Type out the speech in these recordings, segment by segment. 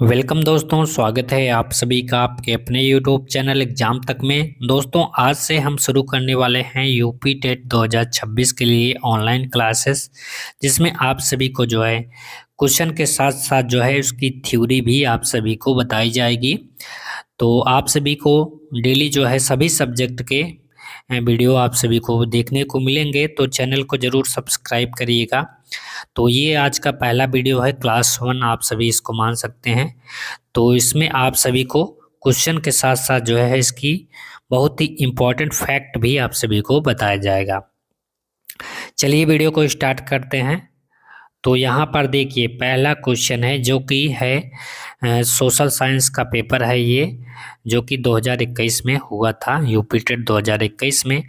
Welcome दोस्तों, स्वागत है आप सभी का आपके अपने यूट्यूब चैनल एग्जाम तक में। दोस्तों, आज से हम शुरू करने वाले हैं यूपी टेट 2026 के लिए ऑनलाइन क्लासेस, जिसमें आप सभी को जो है क्वेश्चन के साथ साथ जो है उसकी थ्योरी भी आप सभी को बताई जाएगी। तो आप सभी को डेली जो है सभी सब्जेक्ट के वीडियो आप सभी को देखने को मिलेंगे, तो चैनल को ज़रूर सब्सक्राइब करिएगा। तो ये आज का पहला वीडियो है, क्लास 1 आप सभी इसको मान सकते हैं। तो इसमें आप सभी को क्वेश्चन के साथ साथ जो है इसकी बहुत ही इम्पोर्टेंट फैक्ट भी आप सभी को बताया जाएगा। चलिए वीडियो को स्टार्ट करते हैं। तो यहाँ पर देखिए पहला क्वेश्चन है जो कि है सोशल साइंस का पेपर है ये, जो कि 2021 में हुआ था, यूपी टेट 2021 में।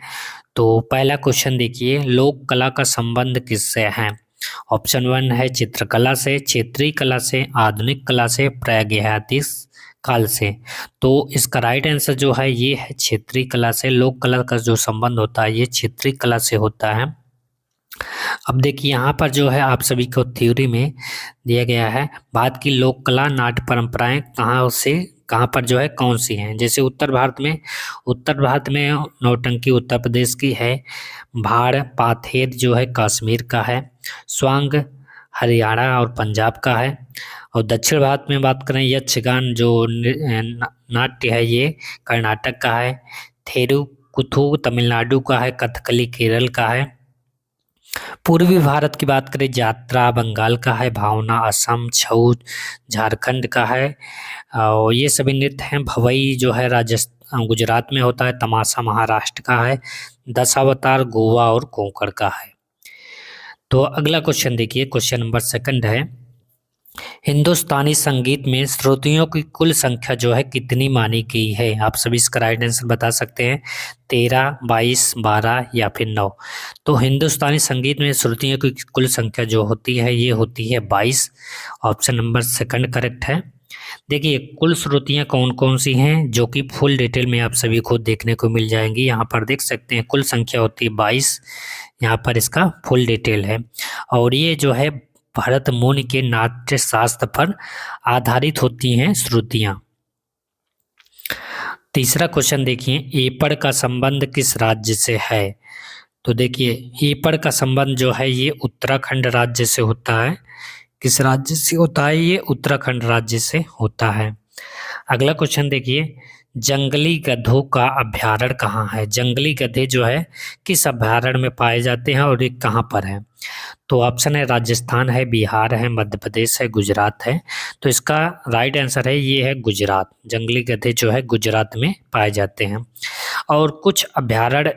तो पहला क्वेश्चन देखिए, लोक कला का संबंध किससे है? ऑप्शन 1 है चित्रकला से, क्षेत्रीय कला से, आधुनिक कला से, प्रागैतिहासिक काल से। तो इसका राइट आंसर जो है ये है क्षेत्रीय कला से। लोक कला का जो संबंध होता है ये क्षेत्रीय कला से होता है। अब देखिए यहाँ पर जो है आप सभी को थ्योरी में दिया गया है, भारत की लोक कला नाट्य परंपराएं कहाँ से कहाँ पर जो है कौन सी हैं। जैसे उत्तर भारत में नौटंकी उत्तर प्रदेश की है, भाड़ पाथेर जो है कश्मीर का है, स्वांग हरियाणा और पंजाब का है, और दक्षिण भारत में बात करें यक्षगान जो नाट्य है ये कर्नाटक का है, थेरुकुथु तमिलनाडु का है, कथकली केरल का है। पूर्वी भारत की बात करें यात्रा बंगाल का है, भावना असम, छऊ झारखंड का है, और ये सभी नृत्य हैं। भवई जो है राजस्थान गुजरात में होता है, तमाशा महाराष्ट्र का है, दशावतार गोवा और कोंकण का है। तो अगला क्वेश्चन देखिए, क्वेश्चन नंबर 2 है, हिंदुस्तानी संगीत में श्रुतियों की कुल संख्या जो है कितनी मानी गई है? आप सभी इसका राइट आंसर बता सकते हैं, 13, 22, 12 या फिर 9। तो हिंदुस्तानी संगीत में श्रुतियों की कुल संख्या जो होती है ये होती है 22। ऑप्शन नंबर 2 करेक्ट है। देखिए कुल श्रुतियाँ कौन कौन सी हैं, जो कि फुल डिटेल में आप सभी को देखने को मिल जाएंगी। यहाँ पर देख सकते हैं कुल संख्या होती है 22, यहाँ पर इसका फुल डिटेल है। और ये जो है भरत मुनि के नाट्य शास्त्र पर आधारित होती हैं श्रुतियाँ। तीसरा क्वेश्चन देखिए, ईपड़ का संबंध किस राज्य से है? तो देखिए ईपड़ का संबंध जो है ये उत्तराखंड राज्य से होता है। किस राज्य से होता है? ये उत्तराखंड राज्य से होता है। अगला क्वेश्चन देखिए, जंगली गधों का अभ्यारण्य कहाँ है? जंगली गधे जो है किस अभ्यारण्य में पाए जाते हैं और ये कहाँ पर है? तो ऑप्शन है राजस्थान है, बिहार है, मध्य प्रदेश है, गुजरात है। तो इसका राइट आंसर है ये है गुजरात। जंगली गधे जो है गुजरात में पाए जाते हैं। और कुछ अभ्यारण्य,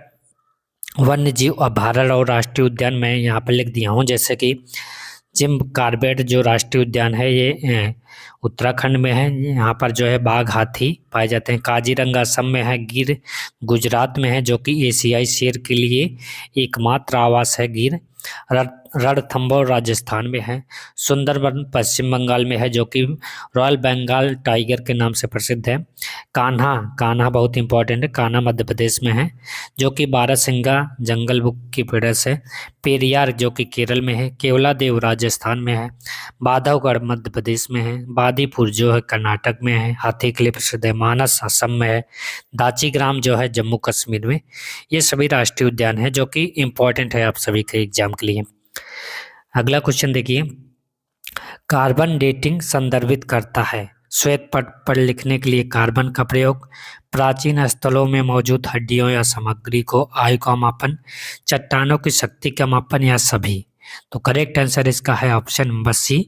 वन्य जीव अभ्यारण्य और राष्ट्रीय उद्यान मैं यहाँ पर लिख दिया हूँ, जैसे कि जिम कार्बेट जो राष्ट्रीय उद्यान है ये उत्तराखंड में है, यहाँ पर जो है बाघ हाथी पाए जाते हैं। काजीरंगा असम में है, गिर गुजरात में है जो कि एशियाई शेर के लिए एकमात्र आवास है गिर। रणथंभौर राजस्थान में है, सुंदरबन पश्चिम बंगाल में है जो कि रॉयल बंगाल टाइगर के नाम से प्रसिद्ध है। कान्हा कान्हा बहुत इंपॉर्टेंट है, कान्हा मध्य प्रदेश में है जो कि बारहसिंगा जंगल बुक की फेडस है। पेरियार जो कि केरल में है, केवलादेव राजस्थान में है, बांधवगढ़ मध्य प्रदेश में है, बादीपुर जो है कर्नाटक में है, हाथी के लिए प्रसिद्ध है, मानस असम में है, दाचीग्राम जो है जम्मू कश्मीर में। ये सभी राष्ट्रीय उद्यान है जो कि इम्पोर्टेंट है आप सभी के एग्जाम के लिए। अगला क्वेश्चन देखिए, कार्बन डेटिंग संदर्भित करता है? श्वेत पट पर लिखने के लिए कार्बन का प्रयोग, प्राचीन स्थलों में मौजूद हड्डियों या सामग्री को आयु का मापन, चट्टानों की शक्ति का मापन, या सभी? तो करेक्ट आंसर इसका है ऑप्शन नंबर सी,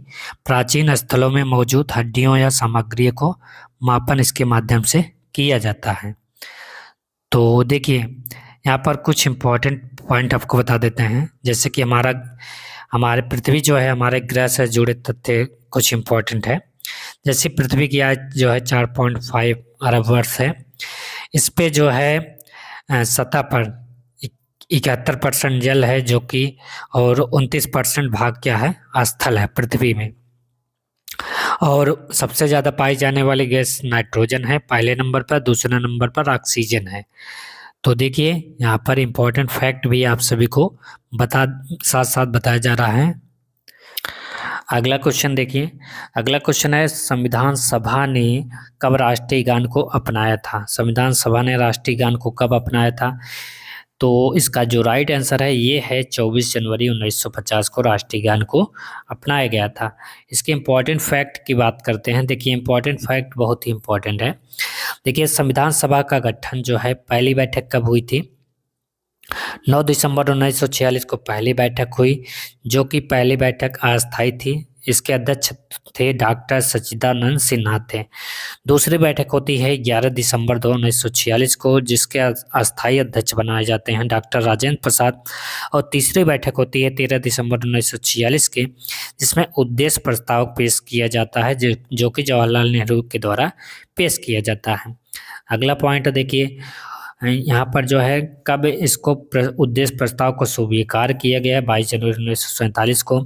प्राचीन स्थलों में मौजूद हड्डियों या सामग्री को मापन इसके माध्यम से किया जाता है। तो देखिए यहाँ पर कुछ इम्पोर्टेंट पॉइंट आपको बता देते हैं, जैसे कि हमारे पृथ्वी जो है हमारे ग्रह से जुड़े तथ्य कुछ इम्पोर्टेंट है। जैसे पृथ्वी की आयु जो है 4.5 अरब वर्ष है। इस पे जो है सतह पर 71% जल है जो कि, और 29% भाग क्या है? स्थल है पृथ्वी में। और सबसे ज़्यादा पाई जाने वाली गैस नाइट्रोजन है पहले नंबर पर, दूसरे नंबर पर ऑक्सीजन है। तो देखिए यहाँ पर इम्पोर्टेंट फैक्ट भी आप सभी को साथ साथ बताया जा रहा है। अगला क्वेश्चन देखिए। अगला क्वेश्चन है, संविधान सभा ने कब राष्ट्रीय गान को अपनाया था? संविधान सभा ने राष्ट्रीय गान को कब अपनाया था? तो इसका जो राइट आंसर है ये है 24 जनवरी 1950 को राष्ट्रीय गान को अपनाया गया था। इसके इम्पॉर्टेंट फैक्ट की बात करते हैं। देखिए इम्पॉर्टेंट फैक्ट बहुत ही इम्पॉर्टेंट है। देखिए संविधान सभा का गठन जो है, पहली बैठक कब हुई थी? 9 दिसंबर 1946 को पहली बैठक हुई, जो कि पहली बैठक अस्थायी थी। इसके अध्यक्ष थे डॉक्टर सच्चिदानंद सिन्हा थे। दूसरी बैठक होती है 11 दिसंबर 1946 को, जिसके अस्थायी अध्यक्ष बनाए जाते हैं डॉक्टर राजेंद्र प्रसाद। और तीसरी बैठक होती है 13 दिसंबर 1946 के, जिसमें उद्देश्य प्रस्ताव पेश किया जाता है, जो कि जवाहरलाल नेहरू के द्वारा पेश किया जाता है। अगला पॉइंट देखिए, यहाँ पर जो है कब इसको उद्देश्य प्रस्ताव को स्वीकार किया गया? 22 जनवरी 1947 को।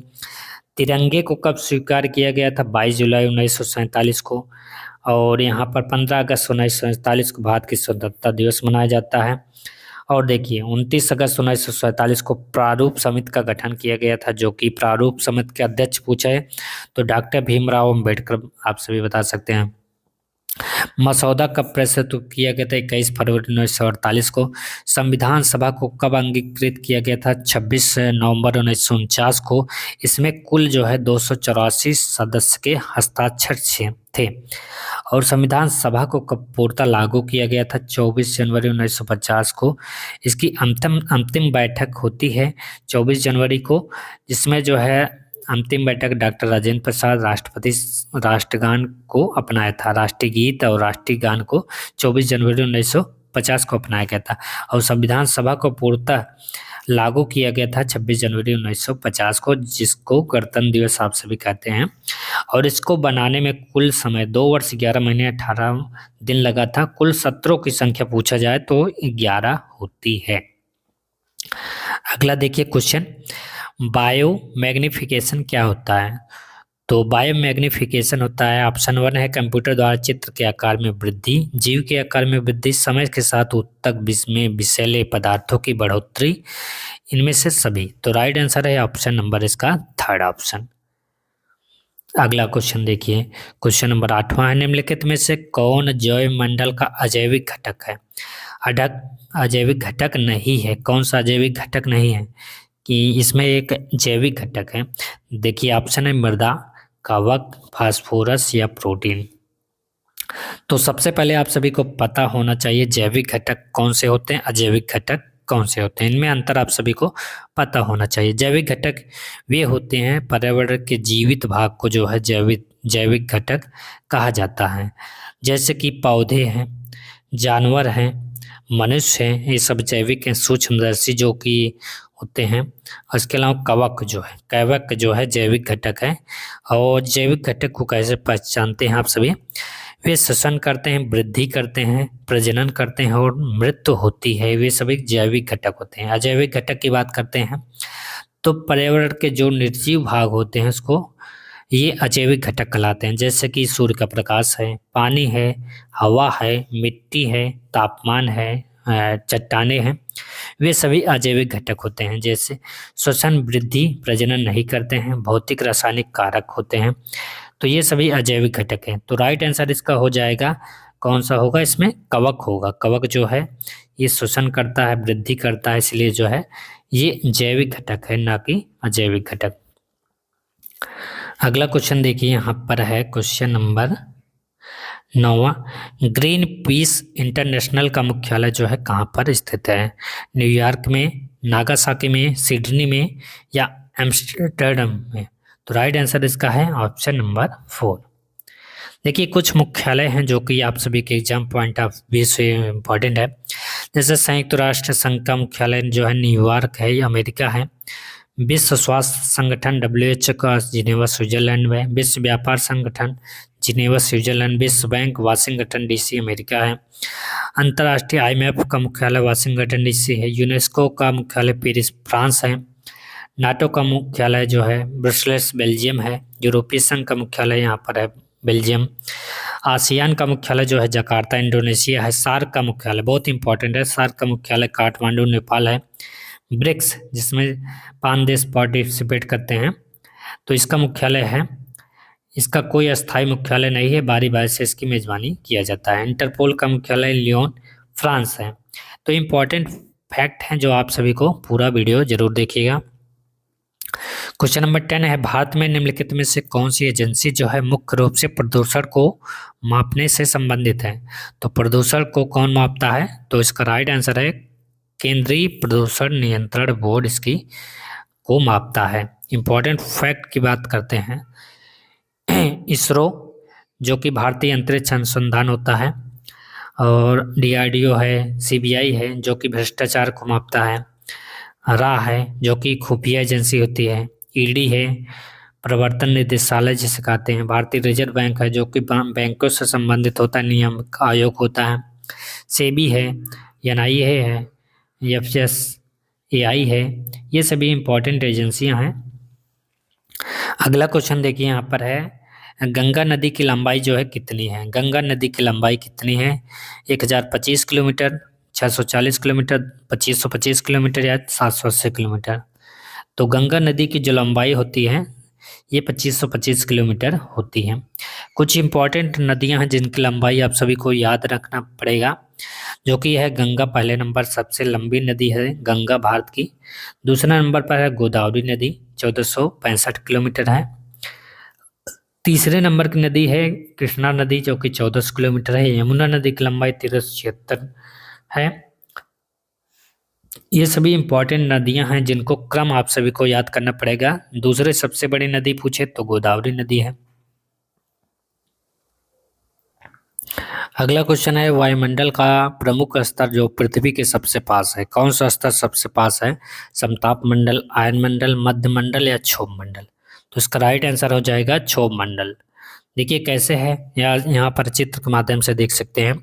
तिरंगे को कब स्वीकार किया गया था? 22 जुलाई 1947 को। और यहाँ पर 15 अगस्त 1947 को भारत की स्वतंत्रता दिवस मनाया जाता है। और देखिए 29 अगस्त 1947 को प्रारूप समिति का गठन किया गया था, जो कि प्रारूप समिति के अध्यक्ष पूछे तो डॉक्टर भीमराव अम्बेडकर आप सभी बता सकते हैं। मसौदा कब प्रस्तुत किया गया था? 21 फरवरी 1948 को। संविधान सभा को कब अंगीकृत किया गया था? 26 नवंबर 1949 को। इसमें कुल जो है 284 सदस्य के हस्ताक्षर थे। और संविधान सभा को कब पूर्णतः लागू किया गया था? 24 जनवरी 1950 को। इसकी अंतिम बैठक होती है 24 जनवरी को, जिसमें जो है अंतिम बैठक डॉक्टर राजेंद्र प्रसाद राष्ट्रपति राष्ट्रगान को अपनाया था। राष्ट्रीय गीत और राष्ट्रीय गान को 24 जनवरी 1950 को अपनाया गया था। और संविधान सभा को पूर्णतः लागू किया गया था 26 जनवरी 1950 को, जिसको गणतंत्र दिवस आप सभी कहते हैं। और इसको बनाने में कुल समय 2 वर्ष 11 महीने 18 दिन लगा था। कुल सत्रों की संख्या पूछा जाए तो 11 होती है। अगला देखिए क्वेश्चन, बायो मैग्निफिकेशन क्या होता है? तो बायो मैग्निफिकेशन होता है, ऑप्शन 1 है कंप्यूटर द्वारा चित्र के आकार में वृद्धि, जीव के आकार में वृद्धि, समय के साथ ऊतक में विषैले पदार्थों की बढ़ोतरी, इनमें से सभी। तो राइट आंसर है ऑप्शन नंबर इसका 3rd ऑप्शन। अगला क्वेश्चन देखिए, क्वेश्चन नंबर 8वां है, निम्नलिखित में से कौन जैव मंडल का अजैविक घटक है? अजैविक घटक नहीं है। कौन सा अजैविक घटक नहीं है? कि इसमें एक जैविक घटक है। देखिए ऑप्शन है मृदा, कवक, फास्फोरस या प्रोटीन। तो सबसे पहले आप सभी को पता होना चाहिए जैविक घटक कौन से होते हैं, अजैविक घटक कौन से होते हैं। इनमें अंतर आप सभी को पता होना चाहिए। जैविक घटक वे होते हैं पर्यावरण के जीवित भाग को जो है जैविक घटक कहा जाता है। जैसे कि पौधे हैं, जानवर हैं, मनुष्य हैं, ये सब जैविक हैं। सूक्ष्मदर्शी जो कि होते हैं। और इसके अलावा कवक जो है जैविक घटक है। और जैविक घटक को कैसे पहचानते हैं आप सभी? वे श्वसन करते हैं, वृद्धि करते हैं, प्रजनन करते हैं और मृत्यु होती है। वे सभी जैविक घटक होते हैं। अजैविक घटक की बात करते हैं तो पर्यावरण के जो निर्जीव भाग होते हैं उसको ये अजैविक घटक कहलाते हैं। जैसे कि सूर्य का प्रकाश है, पानी है, हवा है, मिट्टी है, तापमान है, चट्टाने हैं, वे सभी अजैविक घटक होते हैं। जैसे श्वसन, वृद्धि, प्रजनन नहीं करते हैं, भौतिक रासायनिक कारक होते हैं। तो ये सभी अजैविक घटक हैं। तो राइट आंसर इसका हो जाएगा, कौन सा होगा? इसमें कवक होगा। कवक जो है ये श्वसन करता है, वृद्धि करता है, इसलिए जो है ये जैविक घटक है, ना कि अजैविक घटक। अगला क्वेश्चन देखिए, यहाँ पर है क्वेश्चन नंबर 9वां, ग्रीन पीस इंटरनेशनल का मुख्यालय जो है कहाँ पर स्थित है? न्यूयॉर्क में, नागासाकी में, सिडनी में या एम्स्टर्डम में? तो राइट आंसर इसका है ऑप्शन नंबर 4। देखिए कुछ मुख्यालय हैं जो कि आप सभी के एग्जाम पॉइंट ऑफ व्यू से इम्पॉर्टेंट है। जैसे संयुक्त राष्ट्र संघ का मुख्यालय जो है न्यूयॉर्क है, ये अमेरिका है। विश्व स्वास्थ्य संगठन WHO का जिनेवा स्विट्जरलैंड में। विश्व व्यापार संगठन जिनेवा स्विट्जरलैंड। विश्व बैंक वाशिंगटन DC अमेरिका है। अंतर्राष्ट्रीय IMF का मुख्यालय वाशिंगटन DC है। यूनेस्को का मुख्यालय पेरिस फ्रांस है। नाटो का मुख्यालय जो है ब्रसेल्स बेल्जियम है। यूरोपीय संघ का मुख्यालय यहाँ पर है बेल्जियम। आसियान का मुख्यालय जो है जकार्ता इंडोनेशिया है। सार्क का मुख्यालय बहुत इंपॉर्टेंट है, सार्क का मुख्यालय काठमांडू नेपाल है। ब्रिक्स जिसमें 5 देश पार्टिसिपेट करते हैं, तो इसका मुख्यालय है, इसका कोई अस्थायी मुख्यालय नहीं है, बारी बारी से इसकी मेजबानी किया जाता है। इंटरपोल का मुख्यालय लियोन फ्रांस है। तो इम्पोर्टेंट फैक्ट हैं जो आप सभी को पूरा वीडियो जरूर देखिएगा। क्वेश्चन नंबर 10 है, भारत में निम्नलिखित में से कौन सी एजेंसी जो है मुख्य रूप से प्रदूषण को मापने से संबंधित है? तो प्रदूषण को कौन मापता है? तो इसका राइट आंसर है केंद्रीय प्रदूषण नियंत्रण बोर्ड इसकी को मापता है। इंपॉर्टेंट फैक्ट की बात करते हैं, इसरो जो कि भारतीय अंतरिक्ष अनुसंधान होता है, और डीआरडीओ है, सीबीआई है जो कि भ्रष्टाचार को मापता है, रा है जो कि खुफिया एजेंसी होती है, ईडी है प्रवर्तन निदेशालय जिसे कहते हैं, भारतीय रिजर्व बैंक है जो कि बैंकों से संबंधित होता है, नियामक आयोग होता है, सेबी है, एनआईए है, एफएसएआई है। ये सभी इंपॉर्टेंट एजेंसियां हैं। अगला क्वेश्चन देखिए, यहाँ पर है गंगा नदी की लंबाई जो है कितनी है? गंगा नदी की लंबाई कितनी है? 1025 किलोमीटर, 640 किलोमीटर, 2525 किलोमीटर या 780 किलोमीटर? तो गंगा नदी की जो लंबाई होती है ये 2525 किलोमीटर होती है। कुछ इंपॉर्टेंट नदियां हैं जिनकी लंबाई आप सभी को याद रखना पड़ेगा, जो कि है गंगा पहले नंबर सबसे लंबी नदी है गंगा भारत की। दूसरा नंबर पर है गोदावरी नदी 1465 किलोमीटर है। तीसरे नंबर की नदी है कृष्णा नदी जो कि 1400 किलोमीटर है। यमुना नदी की लंबाई 1376 है। ये सभी इंपॉर्टेंट नदियां हैं जिनको क्रम आप सभी को याद करना पड़ेगा। दूसरे सबसे बड़ी नदी पूछे तो गोदावरी नदी है। अगला क्वेश्चन है, वायुमंडल का प्रमुख स्तर जो पृथ्वी के सबसे पास है, कौन सा स्तर सबसे पास है? समताप मंडल, आयन मंडल, मध्य मंडल या क्षोभ मंडल? तो इसका राइट आंसर हो जाएगा क्षोभ मंडल। देखिए कैसे है, यहाँ पर चित्र के माध्यम से देख सकते हैं।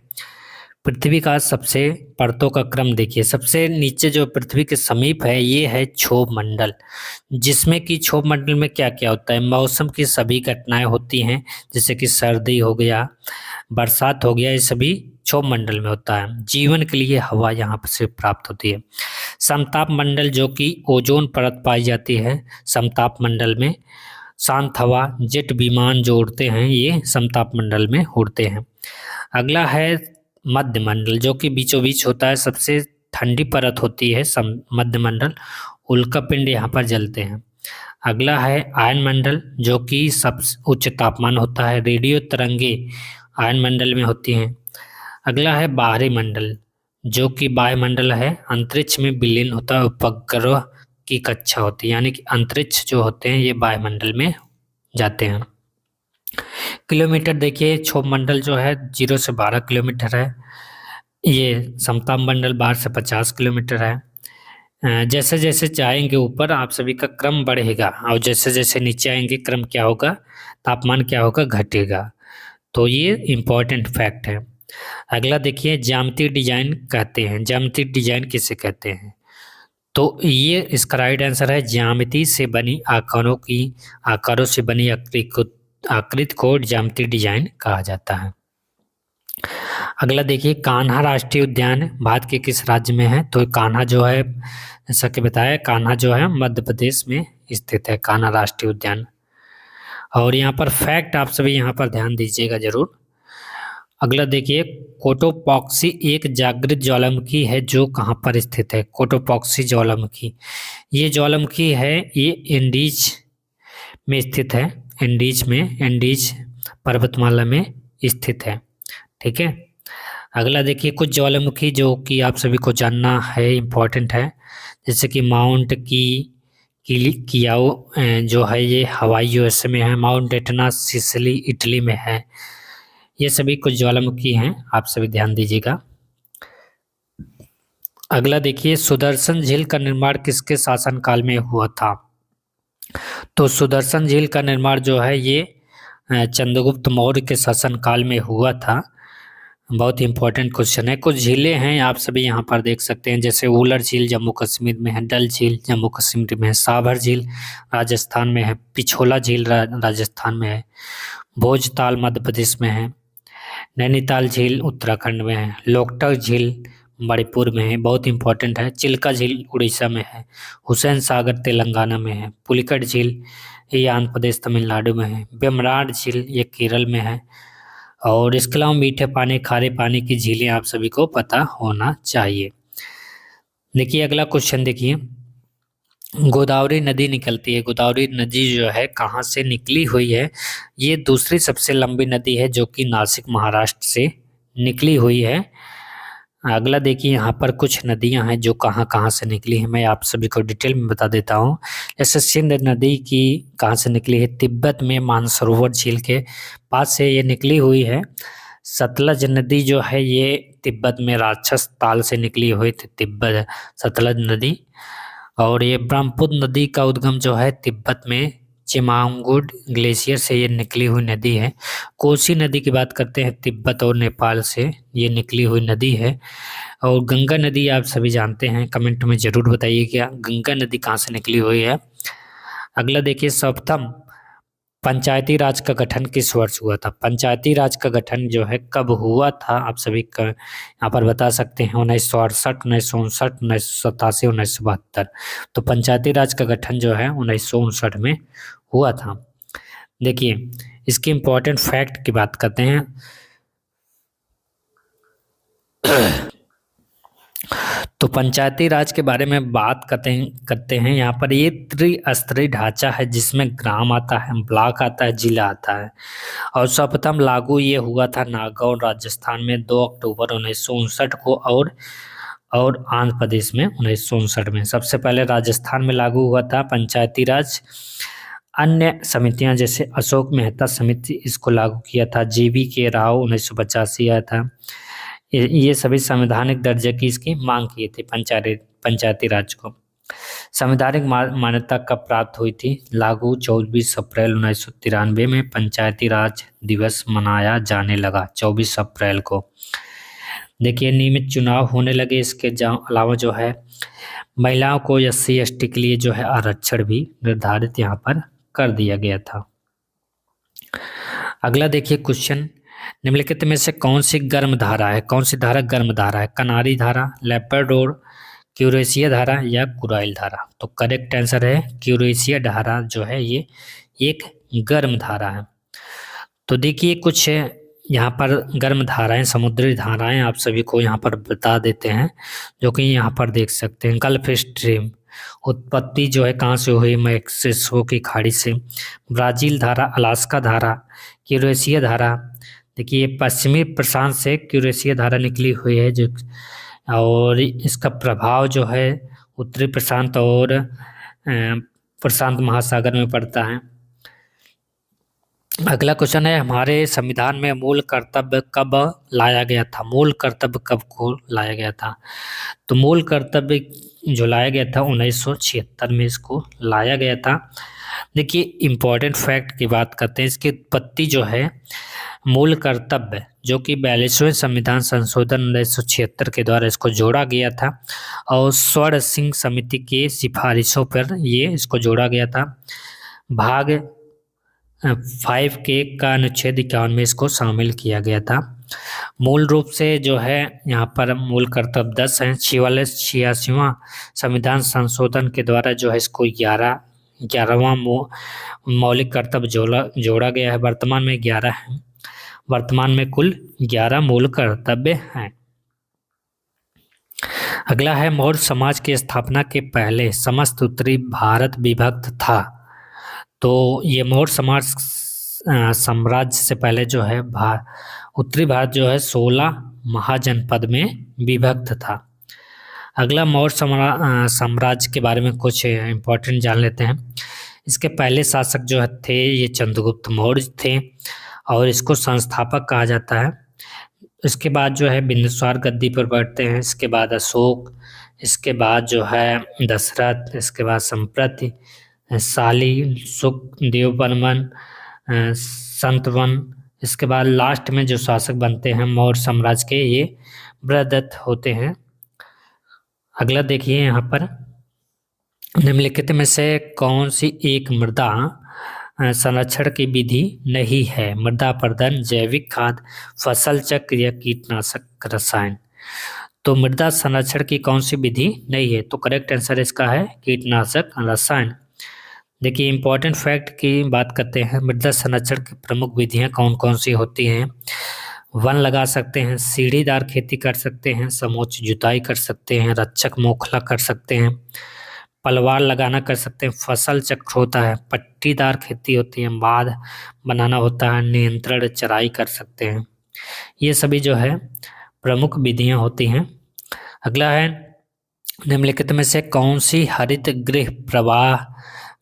पृथ्वी का सबसे परतों का क्रम देखिए, सबसे नीचे जो पृथ्वी के समीप है ये है क्षोभ मंडल, जिसमें कि क्षोभ मंडल में क्या क्या होता है? मौसम की सभी घटनाएं होती हैं, जैसे कि सर्दी हो गया, बरसात हो गया, ये सभी क्षोभ मंडल में होता है। जीवन के लिए हवा यहाँ पर से प्राप्त होती है। समताप मंडल जो कि ओजोन परत पाई जाती है समताप मंडल में, शांत हवा, जेट विमान जो उड़ते हैं ये समताप मंडल में उड़ते हैं। अगला है मध्य मंडल जो कि बीचों बीच होता है, सबसे ठंडी परत होती है मध्य मंडल, उल्कापिंड यहाँ पर जलते हैं। अगला है आयन मंडल जो कि सबसे उच्च तापमान होता है, रेडियो तरंगे आयन मंडल में होती हैं। अगला है बाहरी मंडल जो कि वायुमंडल है, अंतरिक्ष में विलीन होता है, उपग्रह की कक्षा होती है, यानी कि अंतरिक्ष जो होते हैं ये वायुमंडल में जाते हैं। किलोमीटर देखिए, क्षोभ मंडल जो है 0 से 12 किलोमीटर है, ये समताप मंडल 12 से 50 किलोमीटर है। जैसे जैसे जाएंगे ऊपर आप सभी का क्रम बढ़ेगा, और जैसे जैसे नीचे आएंगे क्रम क्या होगा, तापमान क्या होगा, घटेगा। तो ये इम्पोर्टेंट फैक्ट है। अगला देखिए, ज्यामितीय डिजाइन कहते हैं, ज्यामितीय डिजाइन किसे कहते हैं? तो ये इसका राइट आंसर है ज्यामिति से बनी आकारों से बनी आकृति को ज्यामितीय डिजाइन कहा जाता है। अगला देखिए, कान्हा राष्ट्रीय उद्यान भारत के किस राज्य में है? तो कान्हा जो है, जैसा कि बताया, कान्हा जो है मध्य प्रदेश में स्थित है, कान्हा राष्ट्रीय उद्यान। और यहाँ पर फैक्ट आप सभी यहाँ पर ध्यान दीजिएगा जरूर। अगला देखिए, कोटोपॉक्सी एक जागृत ज्वालामुखी है जो कहाँ पर स्थित है? कोटोपॉक्सी ज्वालामुखी, ये ज्वालामुखी है, ये एंडीज में स्थित है, एंडीज पर्वतमाला में स्थित है। ठीक है। अगला देखिए, कुछ ज्वालामुखी जो कि आप सभी को जानना है, इम्पोर्टेंट है, जैसे कि माउंट कियाओ जो है ये हवाई यूएसए में है, माउंट एटना सिसिली इटली में है। ये सभी कुछ ज्वालामुखी हैं, आप सभी ध्यान दीजिएगा। अगला देखिए, सुदर्शन झील का निर्माण किसके शासनकाल में हुआ था? तो सुदर्शन झील का निर्माण जो है ये चंद्रगुप्त मौर्य के शासनकाल में हुआ था। बहुत इंपॉर्टेंट क्वेश्चन है। कुछ झीलें हैं आप सभी यहाँ पर देख सकते हैं, जैसे वुलर झील जम्मू कश्मीर में है, डल झील जम्मू कश्मीर में है, साभर झील राजस्थान में है, पिछोला झील राजस्थान में है, भोजताल मध्य प्रदेश में है, नैनीताल झील उत्तराखंड में है, लोकटक झील मणिपुर में है, बहुत इंपॉर्टेंट है, चिल्का झील उड़ीसा में है, हुसैन सागर तेलंगाना में है, पुलिकट झील ये आंध्र प्रदेश तमिलनाडु में है। वेम्बनाड झील ये केरल में है। और इसके अलावा मीठे पानी खारे पानी की झीलें आप सभी को पता होना चाहिए। देखिए अगला क्वेश्चन देखिए, गोदावरी नदी निकलती है। गोदावरी नदी जो है कहाँ से निकली हुई है? ये दूसरी सबसे लंबी नदी है जो कि नासिक महाराष्ट्र से निकली हुई है। अगला देखिए, यहाँ पर कुछ नदियाँ हैं जो कहाँ कहाँ से निकली हैं, मैं आप सभी को डिटेल में बता देता हूँ। जैसे सिंध नदी की कहाँ से निकली है? तिब्बत में मानसरोवर झील के पास से ये निकली हुई है। सतलज नदी जो है ये तिब्बत में राक्षस ताल से निकली हुई थी, तिब्बत सतलज नदी। और ये ब्रह्मपुत्र नदी का उद्गम जो है तिब्बत में चिमांगुड ग्लेशियर से ये निकली हुई नदी है। कोसी नदी की बात करते हैं, तिब्बत और नेपाल से ये निकली हुई नदी है। और गंगा नदी आप सभी जानते हैं, कमेंट में ज़रूर बताइए कि गंगा नदी कहाँ से निकली हुई है। अगला देखिए, सर्वप्रथम पंचायती राज का गठन किस वर्ष हुआ था? पंचायती राज का गठन जो है कब हुआ था, आप सभी का यहाँ पर बता सकते हैं। 1968, 1959, 1987, 1972। तो पंचायती राज का गठन जो है 1959 में हुआ था। देखिए इसके इम्पोर्टेंट फैक्ट की बात करते हैं। तो पंचायती राज के बारे में बात करते हैं। यहाँ पर ये त्रिस्तरीय ढांचा है जिसमें ग्राम आता है, ब्लॉक आता है, जिला आता है। और सर्वप्रथम लागू ये हुआ था नागौर राजस्थान में 2 अक्टूबर 1959 को, और आंध्र प्रदेश में 1959 में। सबसे पहले राजस्थान में लागू हुआ था पंचायती राज। अन्य समितियां जैसे अशोक मेहता समिति इसको लागू किया था। जीवी के राव 1985 आया था। ये सभी संवैधानिक दर्जे की इसकी मांग की थी पंचायती राज को। संवैधानिक मान्यता कब प्राप्त हुई थी? लागू 24 अप्रैल 1993 में पंचायती राज दिवस मनाया जाने लगा, 24 अप्रैल को। देखिए नियमित चुनाव होने लगे। इसके अलावा जो है महिलाओं को SC/ST के लिए जो है आरक्षण भी निर्धारित यहाँ पर कर दिया गया था। अगला देखिए क्वेश्चन, निम्नलिखित में से कौन सी गर्म धारा है? कौन सी धारा गर्म धारा है? कनारी धारा, लेपर्डोर, क्यूरेशिया धारा या कुराइल धारा? तो करेक्ट आंसर है क्यूरेशिया धारा जो है ये एक गर्म धारा है। तो देखिए कुछ यहाँ पर गर्म धाराएं, समुद्री धाराएं आप सभी को यहाँ पर बता देते हैं, जो कि यहाँ पर देख सकते हैं। गल्फ स्ट्रीम उत्पत्ति जो है कहाँ से हुई? मैक्सिको की खाड़ी से। ब्राज़ील धारा, अलास्का धारा, क्यूरेशिया धारा। देखिए पश्चिमी प्रशांत से क्यूरेशिया धारा निकली हुई है जो, और इसका प्रभाव जो है उत्तरी प्रशांत और प्रशांत महासागर में पड़ता है। अगला क्वेश्चन है, हमारे संविधान में मूल कर्तव्य कब लाया गया था? मूल कर्तव्य कब को लाया गया था? तो मूल कर्तव्य जो लाया गया था 1976 में इसको लाया गया था। देखिए इम्पोर्टेंट फैक्ट की बात करते हैं। इसकी उत्पत्ति जो है मूल कर्तव्य जो कि 42वें संविधान संशोधन 1976 के द्वारा इसको जोड़ा गया था, और स्वर्ण सिंह समिति के सिफारिशों पर ये इसको जोड़ा गया था। भाग 5 के का अनुच्छेद 51 में इसको शामिल किया गया था। मूल रूप से जो है यहाँ पर मूल कर्तव्य 10 हैं। 86वां संविधान संशोधन के द्वारा जो है इसको 11वां मौलिक कर्तव्य जोड़ा गया है। वर्तमान में 11 हैं। वर्तमान में कुल 11 मूल कर्तव्य हैं। अगला है, मौर्य समाज की स्थापना के पहले समस्त उत्तरी भारत विभक्त था। तो ये मौर्य समाज साम्राज्य से पहले जो है उत्तरी भारत जो है 16 महाजनपद में विभक्त था। अगला मौर्य साम्राज्य के बारे में कुछ इम्पोर्टेंट जान लेते हैं। इसके पहले शासक जो थे ये चंद्रगुप्त मौर्य थे, और इसको संस्थापक कहा जाता है। इसके बाद जो है बिंदुसार गद्दी पर बैठते हैं। इसके बाद अशोक, इसके बाद जो है दशरथ, इसके बाद संप्रति, शाली, सुखदेव बर्मन, संतवन। इसके बाद लास्ट में जो शासक बनते हैं मौर्य साम्राज्य के ये बृहदत्त होते हैं। अगला देखिए यहाँ पर, निम्नलिखित में से कौन सी एक मृदा संरक्षण की विधि नहीं है? मृदा अपर्दन, जैविक खाद, फसल चक्र या कीटनाशक रसायन। तो मृदा संरक्षण की कौन सी विधि नहीं है? तो करेक्ट आंसर इसका है कीटनाशक रसायन। देखिए इम्पोर्टेंट फैक्ट की बात करते हैं। मृदा संरक्षण की प्रमुख विधियां कौन कौन सी होती हैं? वन लगा सकते हैं, सीढ़ीदार खेती कर सकते हैं, समोच्च जुताई कर सकते हैं, रक्षक मोखला कर सकते हैं, पलवार लगाना कर सकते हैं, फसल चक्र होता है, पट्टीदार खेती होती है, बांध बनाना होता है, नियंत्रण चराई कर सकते हैं। ये सभी जो है प्रमुख विधियां होती हैं। अगला है निम्नलिखित में से कौन सी हरित गृह प्रवाह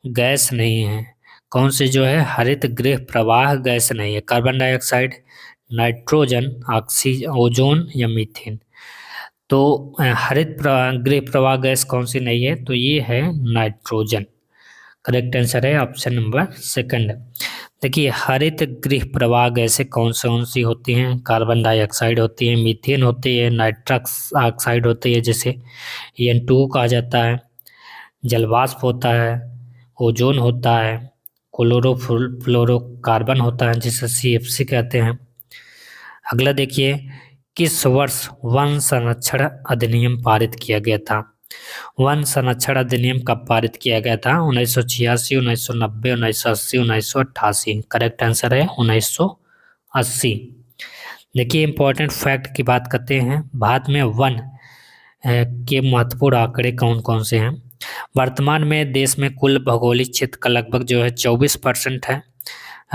गैस नहीं है? कौन सी जो है हरित गृह प्रवाह गैस नहीं है? Carbon dioxide, nitrogen, oxygen, ozone या मीथेन। तो हरित गृह प्रवाह गैस कौन सी नहीं है? तो ये है नाइट्रोजन। करेक्ट आंसर है ऑप्शन नंबर सेकंड। देखिए हरित गृह प्रवाह गैसें कौन सी होती हैं? कार्बन डाइऑक्साइड होती है, मीथेन होती है, नाइट्रस ऑक्साइड होती है जिसे N2 कहा जाता है, जलवाष्प होता है, ओजोन होता है, क्लोरोफ्लोरोकार्बन होता है जिसे CFC कहते हैं। अगला देखिए किस वर्ष वन संरक्षण अधिनियम पारित किया गया था? वन संरक्षण अधिनियम कब पारित किया गया था? 1986, 1990, 1980, 1988। करेक्ट आंसर है 1980। देखिए इंपॉर्टेंट फैक्ट की बात करते हैं। भारत में वन के महत्वपूर्ण आंकड़े कौन कौन से हैं? वर्तमान में देश में कुल भौगोलिक क्षेत्र का लगभग जो है 24% है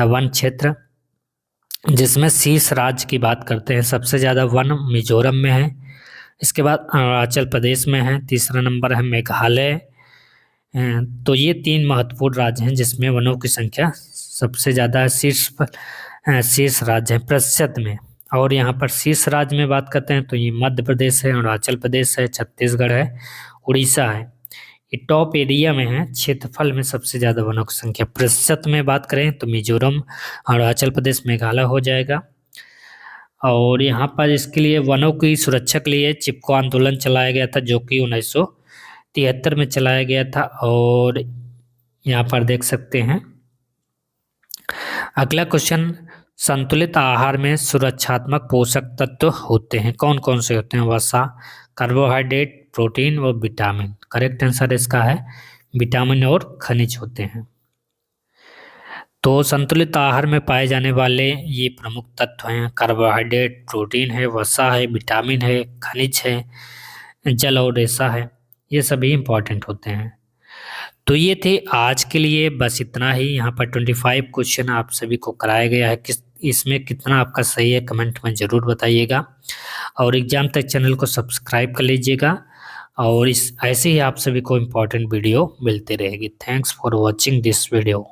वन क्षेत्र, जिसमें शीर्ष राज्य की बात करते हैं। सबसे ज़्यादा वन मिजोरम में है, इसके बाद अरुणाचल प्रदेश में है, तीसरा नंबर है मेघालय। तो ये 3 महत्वपूर्ण राज्य हैं जिसमें वनों की संख्या सबसे ज़्यादा शीर्ष राज्य है प्रतिशत में। और यहाँ पर शीर्ष राज्य में बात करते हैं तो ये मध्य प्रदेश है, अरुणाचल प्रदेश है, छत्तीसगढ़ है, उड़ीसा है। ये टॉप एरिया में है, क्षेत्रफल में सबसे ज़्यादा वनों की संख्या। प्रतिशत में बात करें तो मिजोरम, अरुणाचल प्रदेश, मेघालय हो जाएगा। और यहाँ पर इसके लिए वनों की सुरक्षा के लिए चिपको आंदोलन चलाया गया था जो कि 1973 में चलाया गया था। और यहाँ पर देख सकते हैं अगला क्वेश्चन, संतुलित आहार में सुरक्षात्मक पोषक तत्व होते हैं, कौन कौन से होते हैं? वसा, कार्बोहाइड्रेट, प्रोटीन और विटामिन। करेक्ट आंसर इसका है विटामिन और खनिज होते हैं। तो संतुलित आहार में पाए जाने वाले ये प्रमुख तत्व हैं, कार्बोहाइड्रेट, प्रोटीन है, वसा है, विटामिन है, खनिज है, जल और रेशा है। ये सभी इंपॉर्टेंट होते हैं। तो ये थे आज के लिए, बस इतना ही। यहाँ पर 25 क्वेश्चन आप सभी को कराया गया है। इसमें कितना आपका सही है कमेंट में ज़रूर बताइएगा। और एग्जाम तक चैनल को सब्सक्राइब कर लीजिएगा। और ऐसे ही आप सभी को इम्पोर्टेंट वीडियो मिलते रहेगी। Thanks for watching this video.